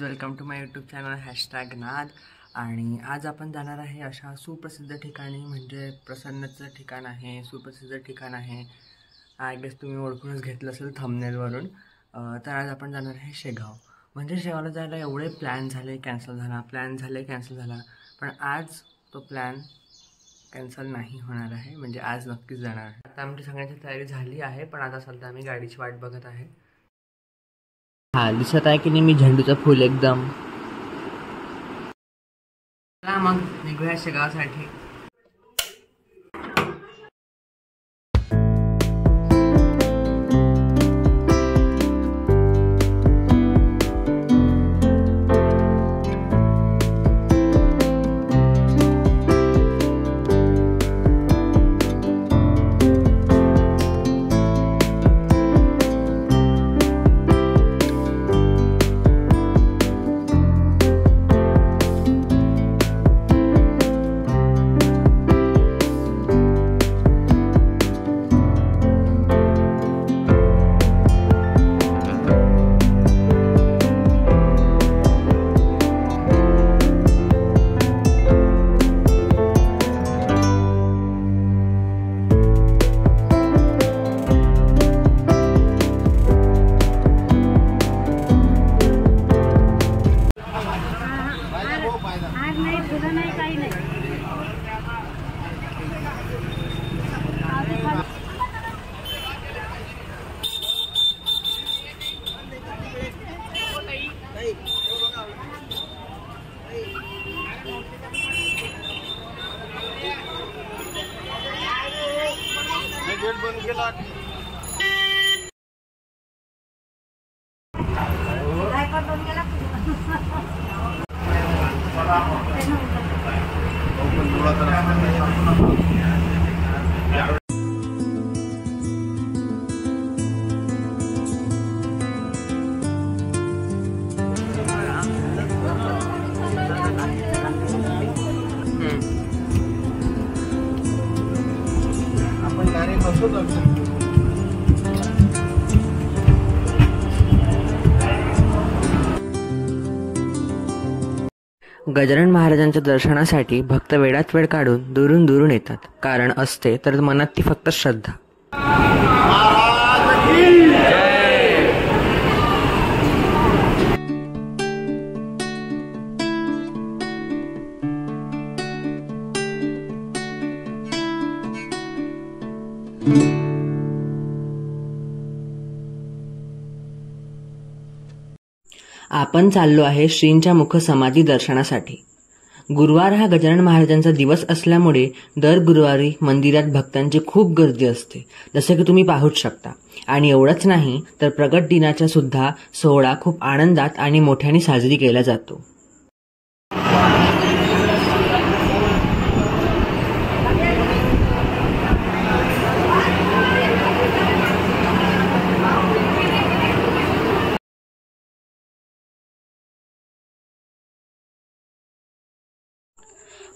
Welcome to my YouTube channel #नाद। आणि आज आपण जाणार आहे अशा सुप्रसिद्ध ठिकाणी, म्हणजे प्रसन्नचं ठिकाण आहे, सुप्रसिद्ध ठिकाण आहे। आय गेस तुम्ही ओळखूनच घेतलं असेल थंबनेलवरून। तर आज आपण जाणार आहे शेगाव। म्हणजे शेगावला जायला एवढे प्लॅन झाले, कॅन्सल झाला, पण आज तो प्लॅन कॅन्सल नाही होणार आहे, म्हणजे आज नक्कीच जाणार आहे। आता आमची सगळ्यांची तयारी झाली आहे, पण आता सध्या आम्ही गाडीची वाट बघत आहे। हा दिसत आहे की नाही मी झेंडूचं फूल एकदम। चला मग निघूया शेगावसाठी। गजानन महाराजांच्या दर्शनासाठी भक्त वेळात वेळ काढून दुरून येतात, कारण असते तर मनात ती फक्त श्रद्धा। आपण चाललो आहे श्रींच्या मुख समाधी दर्शनासाठी। गुरुवार हा गजानन महाराजांचा दिवस असल्यामुळे दर गुरुवारी मंदिरात भक्तांची खूप गर्दी असते, जसे की तुम्ही पाहूच शकता। आणि एवढंच नाही तर प्रगट दिनाचा सुद्धा सोहळा खूप आनंदात आणि मोठ्याने साजरी केला जातो।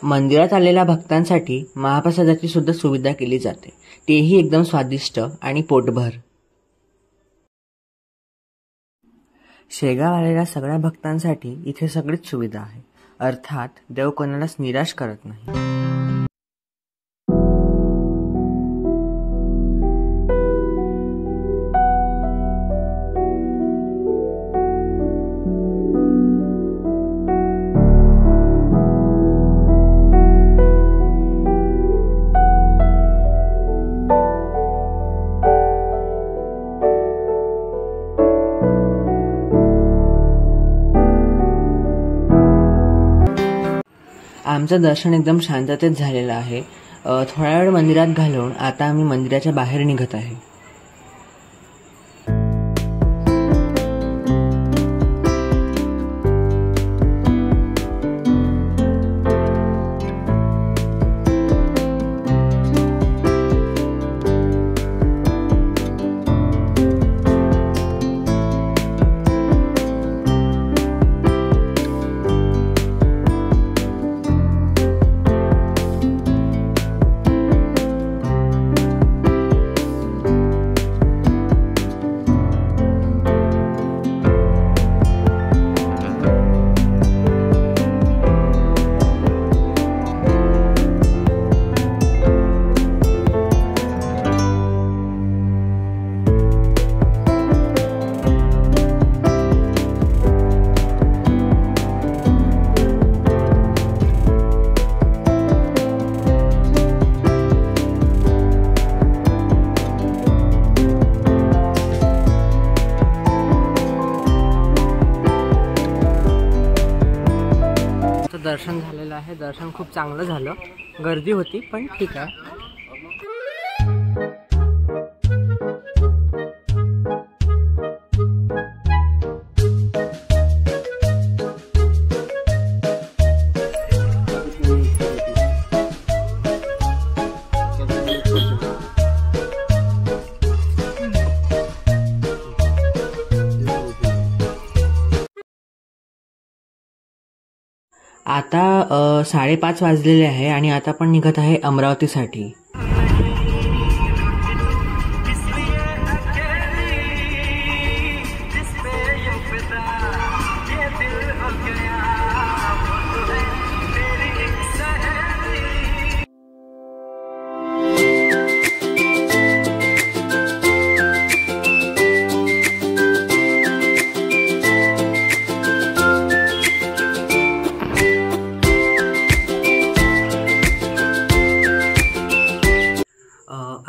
मंदिरात आलेल्या भक्तांसाठी महाप्रसादाची सुद्धा सुविधा केली जाते, तेही एकदम स्वादिष्ट आणि पोटभर। शेगाव आलेल्या सगळ्या भक्तांसाठी इथे सगळीच सुविधा आहे, अर्थात देव कोणालाच निराश करत नाही। आमचं दर्शन एकदम शांततेत झालेलं आहे। थोडा वेळ मंदिरात घालवून आता आम्ही मंदिराच्या बाहेर निघत आहे। दर्शन झालेलं आहे. दर्शन खूप चांगलं झालं. गर्दी होती पण ठीक आहे. आता 5:30 वाजलेले आहे आणि आता आपण निघत आहे अमरावतीसाठी.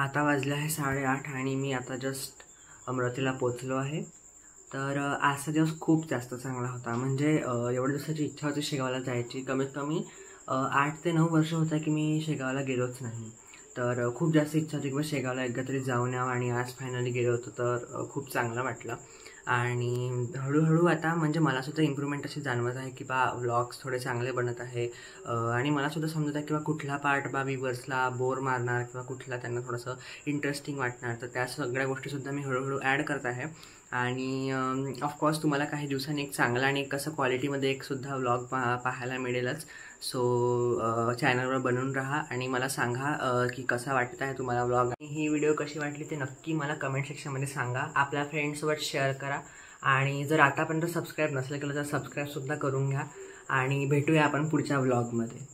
आता वाजले आहे 8:30 आणि मी आता जस्ट अमरावतीला पोचलो आहे. तर आजचा दिवस खूप जास्त चांगला होता. म्हणजे एवढ्या दिवसाची इच्छा होती शेगावला जायची. कमीत कमी 8 ते 9 वर्ष होतं की मी शेगावला गेलोच नाही. तर खूप जास्त इच्छा होती की बस शेगावला एकदा तरी जाऊन यावं आणि आज फायनली गेलो होतो. तर खूप चांगलं वाटलं. आणि हळूहळू आता म्हणजे मलासुद्धा इम्प्रूव्हमेंट अशी जाणवत आहे की व्लॉग्स थोडे चांगले बनत आहे. आणि मलासुद्धा समजत आहे किंवा कुठला पार्ट व्ह्यूअर्सला बोर मारणार किंवा कुठला त्यांना थोडंसं इंटरेस्टिंग वाटणार. तर त्या सगळ्या गोष्टीसुद्धा मी हळूहळू ॲड करत आहे. आणि ऑफकोर्स तुम्हाला काही दिवसांनी एक चांगला आणि एक कसं क्वालिटीमध्ये एकसुद्धा व्लॉग पाहायला मिळेलच. सो चॅनलवर बनवून राहा आणि मला सांगा की कसा वाटत आहे तुम्हाला व्लॉग. आणि ही व्हिडिओ कशी वाटली ते नक्की मला कमेंट सेक्शनमध्ये सांगा. आपल्या फ्रेंड्ससोबत शेअर करा. आणि जर आतापर्यंत सबस्क्राईब नसेल केलं तर सबस्क्राईबसुद्धा करून घ्या. आणि भेटूया आपण पुढच्या व्लॉगमध्ये.